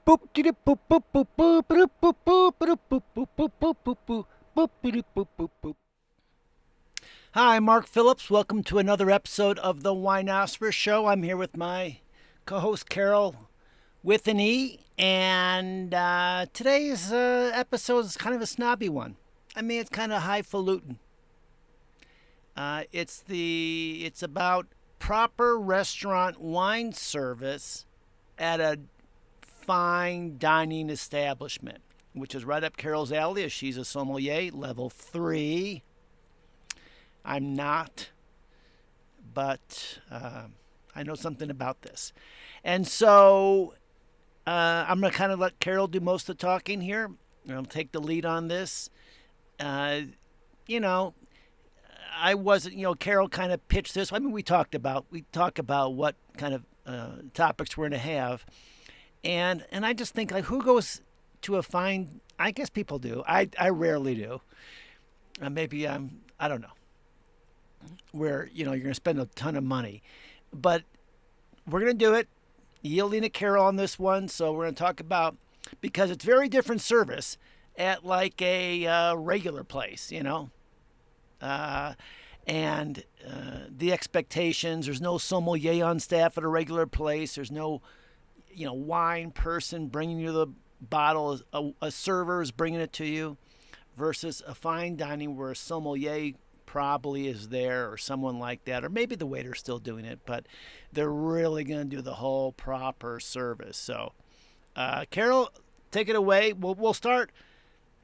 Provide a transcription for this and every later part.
Boop dee boop boop boop boop boop boop boop boop boop boop boop boop boop boop boop boop boop boop boop. Hi, Mark Phillips. Welcome to another episode of the Wineosper Show. I'm here with my co-host Carol with an E, and today's episode is kind of a snobby one. I mean, it's kind of highfalutin. It's about proper restaurant wine service at a fine dining establishment, which is right up Carol's alley as she's a sommelier, level 3. I'm not, but I know something about this. And so I'm going to kind of let Carol do most of the talking here. I'll take the lead on this. Uh, you know, I wasn't, Carol kind of pitched this. I mean, we talk about what kind of topics we're going to have. And I just think, like, who goes to a fine? I guess people do. I rarely do. Maybe I don't know. Where you're going to spend a ton of money, but we're going to do it. Yielding to Carol on this one, so we're going to talk about, because it's very different service at like a regular place, and the expectations. There's no sommelier on staff at a regular place. There's no wine person bringing you the bottle. A server is bringing it to you, versus a fine dining where a sommelier probably is there, or someone like that, or maybe the waiter's still doing it, but they're really going to do the whole proper service. So, Carol, take it away. We'll start.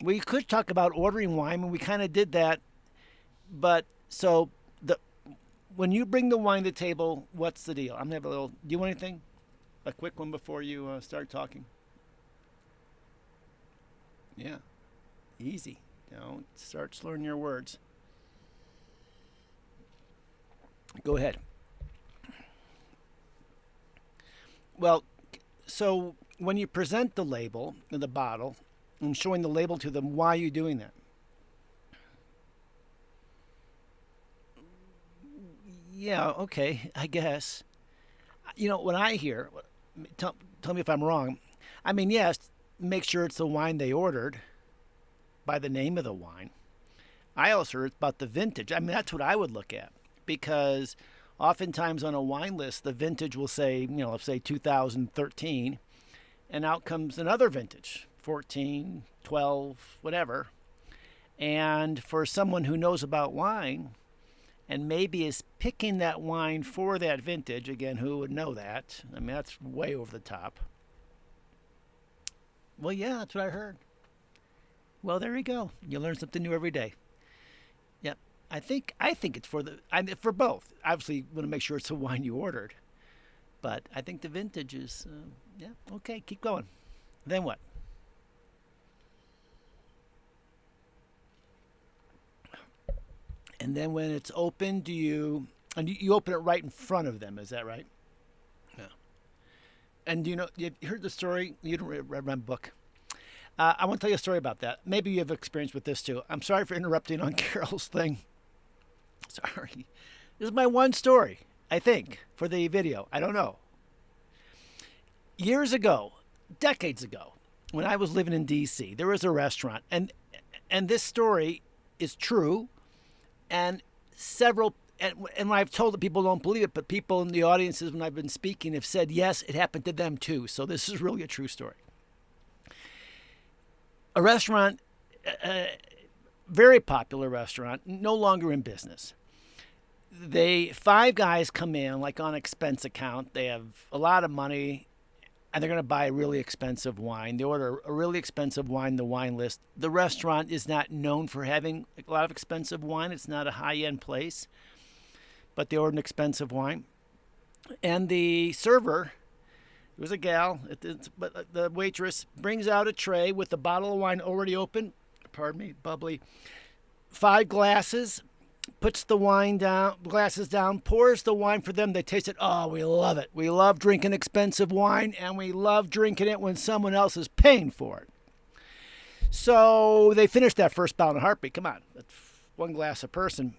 We could talk about ordering wine, and we kind of did that. But so when you bring the wine to the table, what's the deal? I'm gonna have a little. Do you want anything? A quick one before you start talking. Yeah, easy. Don't start slurring your words. Go ahead. Well, so when you present the label, the bottle, and showing the label to them, why are you doing that? Yeah, okay, I guess. When I hear, tell me if I'm wrong. I mean, yes, make sure it's the wine they ordered by the name of the wine. I also heard about the vintage. I mean, that's what I would look at, because oftentimes on a wine list, the vintage will say, let's say 2013, and out comes another vintage, 14, 12, whatever. And for someone who knows about wine and maybe is picking that wine for that vintage, again, who would know that? I mean, that's way over the top. Well, yeah, that's what I heard. Well, there you go. You learn something new every day. Yep. I think it's for both. Obviously, you want to make sure it's the wine you ordered, but I think the vintage is yeah, okay. Keep going. Then what? And then when it's open, you open it right in front of them? Is that right? Yeah. And you heard the story? You didn't read my book. I want to tell you a story about that. Maybe you have experience with this too. I'm sorry for interrupting on Carol's thing. Sorry. This is my one story, I think, for the video. I don't know. Years ago, decades ago, when I was living in D.C., there was a restaurant, and this story is true, and several. And when I've told it, people don't believe it, but people in the audiences when I've been speaking have said, yes, it happened to them too. So this is really a true story. A restaurant, very popular restaurant, no longer in business. Five guys come in like on expense account. They have a lot of money, and they're going to buy a really expensive wine. They order a really expensive wine, the wine list. The restaurant is not known for having a lot of expensive wine. It's not a high-end place, but they order an expensive wine. And the server, it was a gal, but the waitress brings out a tray with a bottle of wine already open. Pardon me, bubbly. 5 glasses, puts the glasses down, pours the wine for them. They taste it. Oh, we love it. We love drinking expensive wine, and we love drinking it when someone else is paying for it. So they finish that first bottle in a heartbeat. Come on, that's 1 glass a person.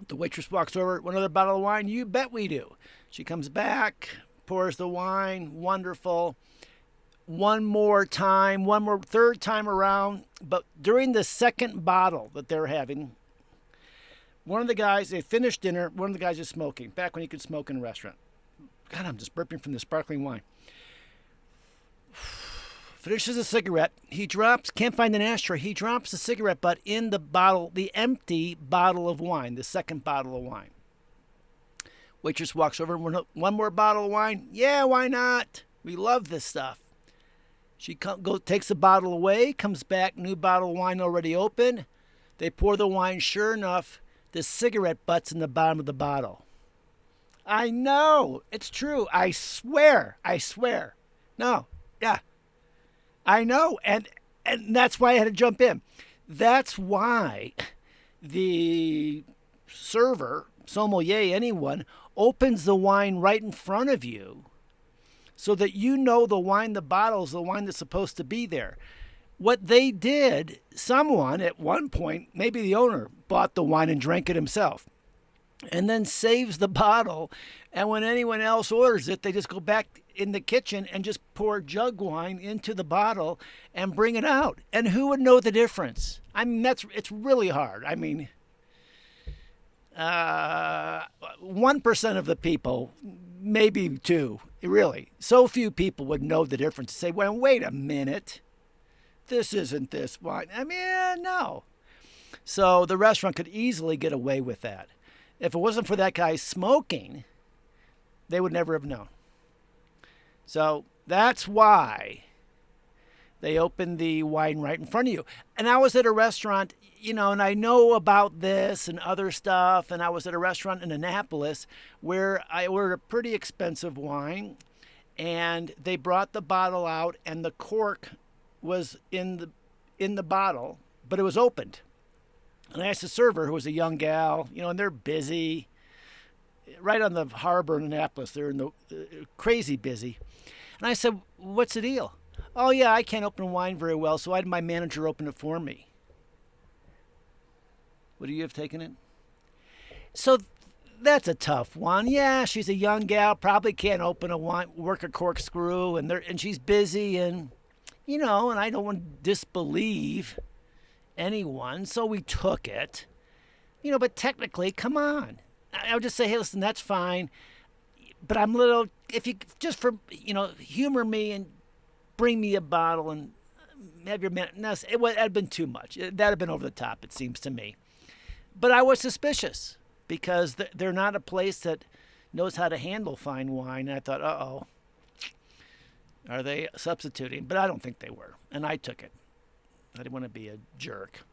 The waitress walks over, another bottle of wine. You bet we do. She comes back, pours the wine. Wonderful. one more time, third time around. But during the second bottle that they're having, one of the guys, they finished dinner, one of the guys is smoking, back when you could smoke in a restaurant. God, I'm just burping from the sparkling wine. Finishes a cigarette. He drops, can't find an ashtray. He drops the cigarette butt in the bottle, the empty bottle of wine, the second bottle of wine. Waitress walks over, one more bottle of wine? Yeah, why not? We love this stuff. She takes the bottle away, comes back, new bottle of wine already open. They pour the wine. Sure enough, the cigarette butt's in the bottom of the bottle. I know. It's true. I swear. No. Yeah. I know. And that's why I had to jump in. That's why the server, sommelier, anyone, opens the wine right in front of you so that you know the wine, the bottle is the wine that's supposed to be there. What they did, someone at one point, maybe the owner, bought the wine and drank it himself and then saves the bottle. And when anyone else orders it, they just go back in the kitchen and just pour jug wine into the bottle and bring it out. And who would know the difference? I mean, it's really hard. I mean, 1% of the people, maybe 2, really. So few people would know the difference. Say, well, wait a minute. This isn't this wine. I mean, no. So the restaurant could easily get away with that. If it wasn't for that guy smoking, they would never have known. So that's why they opened the wine right in front of you. And I was at a restaurant, and I know about this and other stuff. And I was at a restaurant in Annapolis where I ordered a pretty expensive wine. And they brought the bottle out and the cork was in the bottle, but it was opened. And I asked the server, who was a young gal, and they're busy, right on the harbor in Annapolis. They're in the crazy busy. And I said, "What's the deal?" "Oh yeah, I can't open wine very well, so I had my manager open it for me." Would you have taken it? So that's a tough one. Yeah, she's a young gal, probably can't open a wine, work a corkscrew, and she's busy, and and I don't want to disbelieve anyone, so we took it. But technically, come on. I would just say, hey, listen, that's fine. But I'm a little, if you just for, humor me and bring me a bottle and have your man. No, it would have been too much. That'd have been over the top, it seems to me. But I was suspicious because they're not a place that knows how to handle fine wine. And I thought, uh-oh, are they substituting? But I don't think they were. And I took it. I didn't want to be a jerk.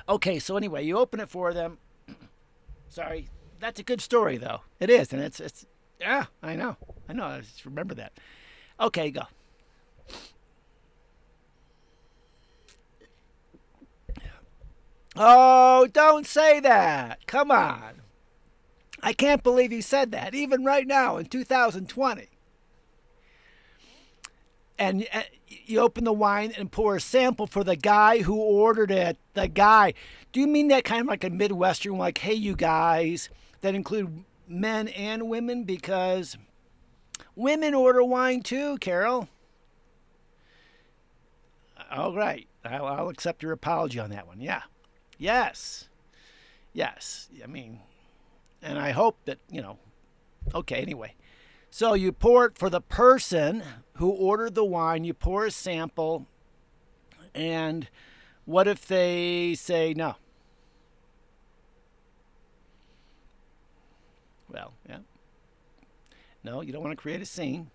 Okay, so anyway, you open it for them. Sorry. That's a good story, though. It is. And it's yeah, I know. I just remember that. Okay, go. Oh, don't say that. Come on. I can't believe you said that, even right now in 2020. And you open the wine and pour a sample for the guy who ordered it. The guy. Do you mean that kind of like a Midwestern, like, hey, you guys, that include men and women? Because women order wine too, Carol. All right. I'll accept your apology on that one. Yeah. Yes. I mean, and I hope that, okay, anyway. So you pour it for the person who ordered the wine. You pour a sample. And what if they say no? Well, yeah. No, you don't want to create a scene.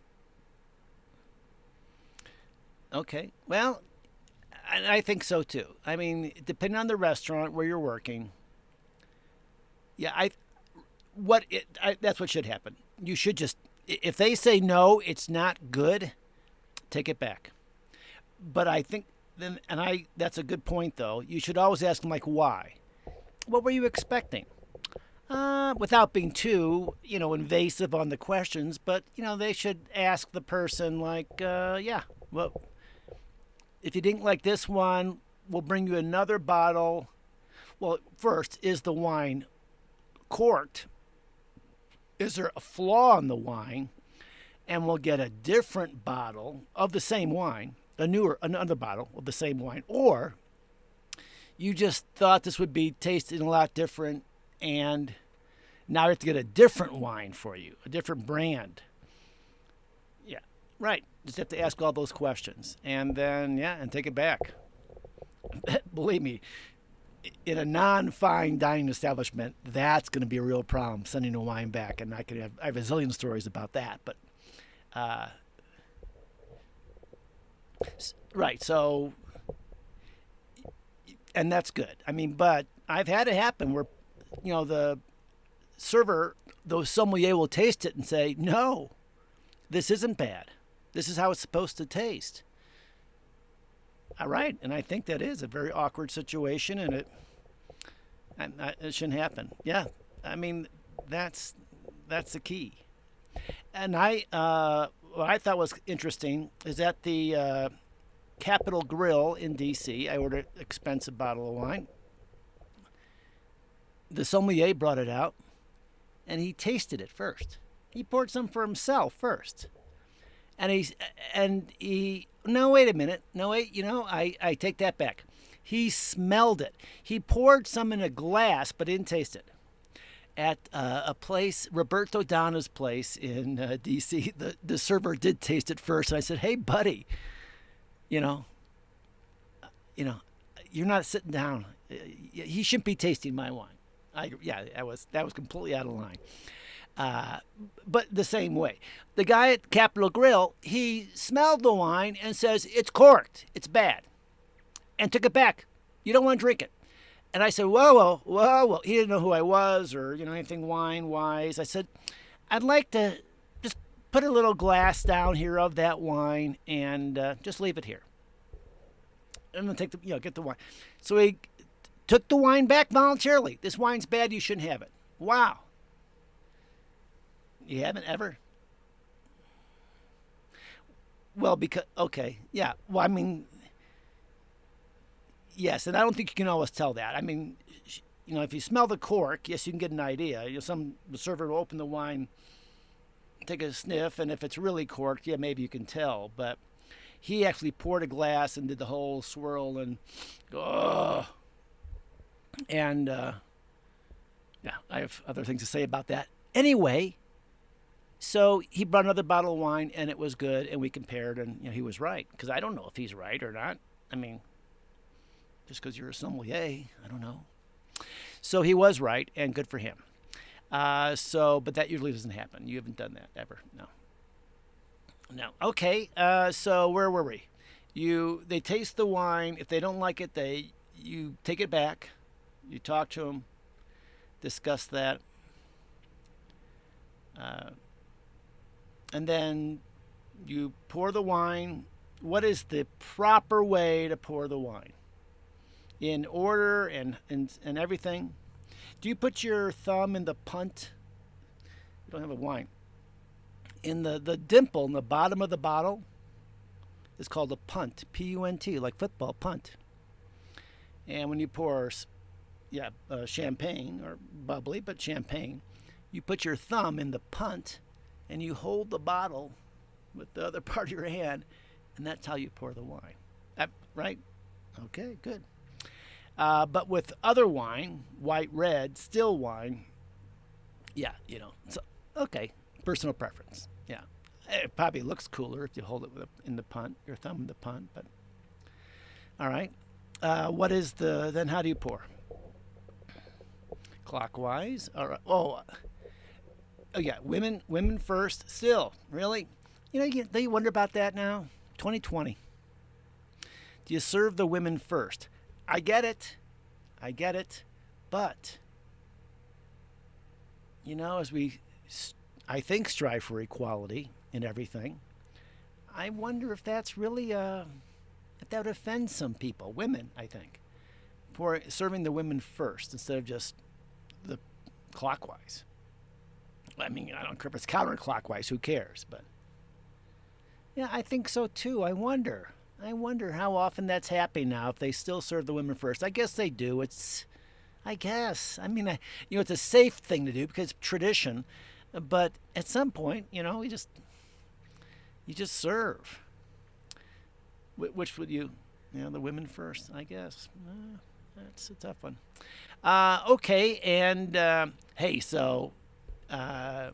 Okay. Well, I think so too. I mean, depending on the restaurant where you're working. Yeah, that's what should happen. You should just, if they say no, it's not good, take it back. But I think then, that's a good point though. You should always ask them, like, why? What were you expecting? Without being too, invasive on the questions, but they should ask the person, like, yeah, well, if you didn't like this one, we'll bring you another bottle. Well, first, is the wine corked? Is there a flaw in the wine? and we'll get a different bottle of the same wine, another bottle of the same wine, or you just thought this would be tasting a lot different, and now you have to get a different wine for you, a different brand. Yeah, right. Just have to ask all those questions, and then and take it back. Believe me, in a non-fine dining establishment, that's going to be a real problem sending a wine back, and I have a zillion stories about that. But right, so and that's good. I mean, but I've had it happen where the server, the sommelier, will taste it and say, "No, this isn't bad. This is how it's supposed to taste." All right, and I think that is a very awkward situation, and it shouldn't happen. Yeah, I mean that's the key. And what I thought was interesting is at the Capitol Grill in D.C. I ordered an expensive bottle of wine. The sommelier brought it out, and he tasted it first. He poured some for himself first, and he no, wait a minute. No, wait, I take that back. He smelled it. He poured some in a glass, but didn't taste it. At a place, Roberto Donna's place in D.C., the server did taste it first. And I said, "Hey, buddy, you know, you're not sitting down. He shouldn't be tasting my wine." That was completely out of line. But the same way, the guy at Capitol Grill, he smelled the wine and says, "It's corked. It's bad," and took it back. "You don't want to drink it." And I said, whoa. He didn't know who I was or, anything wine-wise. I said, "I'd like to just put a little glass down here of that wine and just leave it here. I'm going to get the wine." So he took the wine back voluntarily. "This wine's bad. You shouldn't have it." Wow. You haven't ever? Well, because, okay. Yeah. Well, I mean, yes, and I don't think you can always tell that. I mean, if you smell the cork, yes, you can get an idea. The server will open the wine, take a sniff, and if it's really corked, yeah, maybe you can tell. But he actually poured a glass and did the whole swirl and and I have other things to say about that. Anyway, so he brought another bottle of wine, and it was good, and we compared, and he was right, because I don't know if he's right or not. I mean, just because you're a sommelier, I don't know. So he was right, and good for him. But that usually doesn't happen. You haven't done that ever, no. No. Okay. So where were we? They taste the wine. If they don't like it, you take it back. You talk to them, discuss that, and then you pour the wine. What is the proper way to pour the wine? In order and everything? Do you put your thumb in the punt? You don't have a wine. In the dimple in the bottom of the bottle is called a punt, P-U-N-T, like football, punt. And when you pour, champagne, or bubbly, but champagne, you put your thumb in the punt and you hold the bottle with the other part of your hand, and that's how you pour the wine. Right? Okay, good. But with other wine, white, red, still wine, so, okay, personal preference. Yeah. It probably looks cooler if you hold it in the punt, your thumb in the punt, but all right. What is then how do you pour? Clockwise. All right. Oh yeah, women first. Still, really? Do you wonder about that now? 2020. Do you serve the women first? I get it, but as we, I think, strive for equality in everything, I wonder if that's really if that would offend some people, women, I think, for serving the women first instead of just the clockwise. I mean, I don't care if it's counterclockwise, who cares? But yeah, I think so too. I wonder how often that's happening now, if they still serve the women first. I guess they do. I guess. I mean, it's a safe thing to do because it's tradition. But at some point, we just, You just serve. Which would you? The women first, I guess. That's a tough one. Okay, and hey, so uh,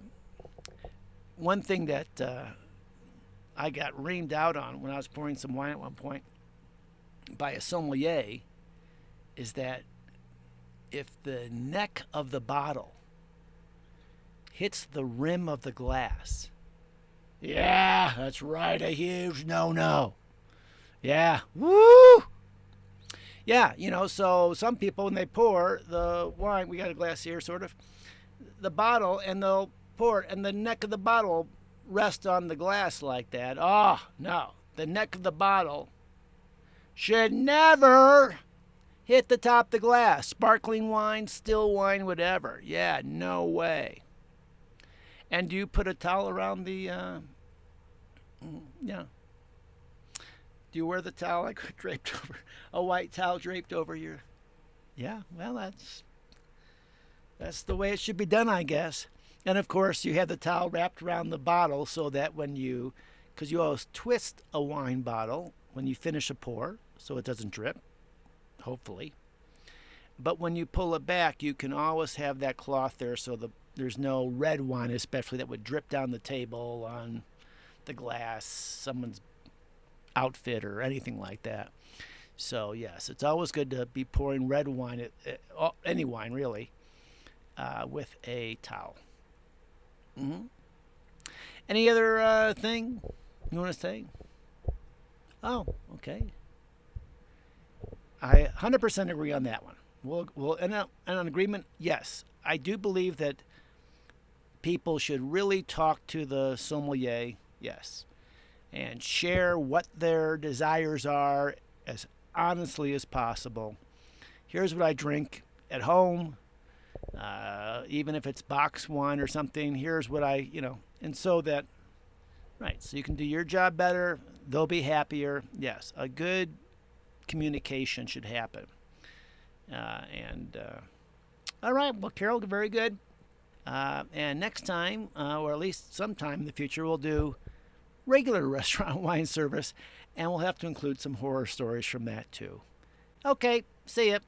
one thing that I got reamed out on when I was pouring some wine at one point by a sommelier is that if the neck of the bottle hits the rim of the glass, yeah, that's right, a huge no-no. Yeah, woo! Yeah, so some people, when they pour the wine, we got a glass here, sort of, the bottle, and they'll pour it, and the neck of the bottle rests on the glass like that. Oh, no. The neck of the bottle should never hit the top of the glass. Sparkling wine, still wine, whatever. Yeah, no way. And do you put a towel around the, yeah. Do you wear the towel like draped over, a white towel draped over your, yeah, well, that's the way it should be done, I guess. And of course, you have the towel wrapped around the bottle so that because you always twist a wine bottle when you finish a pour so it doesn't drip, hopefully. But when you pull it back, you can always have that cloth there so there's no red wine, especially, that would drip down the table, on the glass, someone's outfit, or anything like that. So, yes, it's always good to be pouring red wine, any wine really, with a towel. Mm-hmm. Any other thing you want to say? Oh, okay. I 100% agree on that one. We'll and an agreement. Yes, I do believe that people should really talk to the sommelier. Yes, and share what their desires are as honestly as possible. Here's what I drink at home, even if it's box wine or something. Here's what and so that, right, so you can do your job better, they'll be happier. Yes, a good communication should happen. All right, well, Carol, very good. And next time, or at least sometime in the future, we'll do regular restaurant wine service, and we'll have to include some horror stories from that too. Okay, see ya.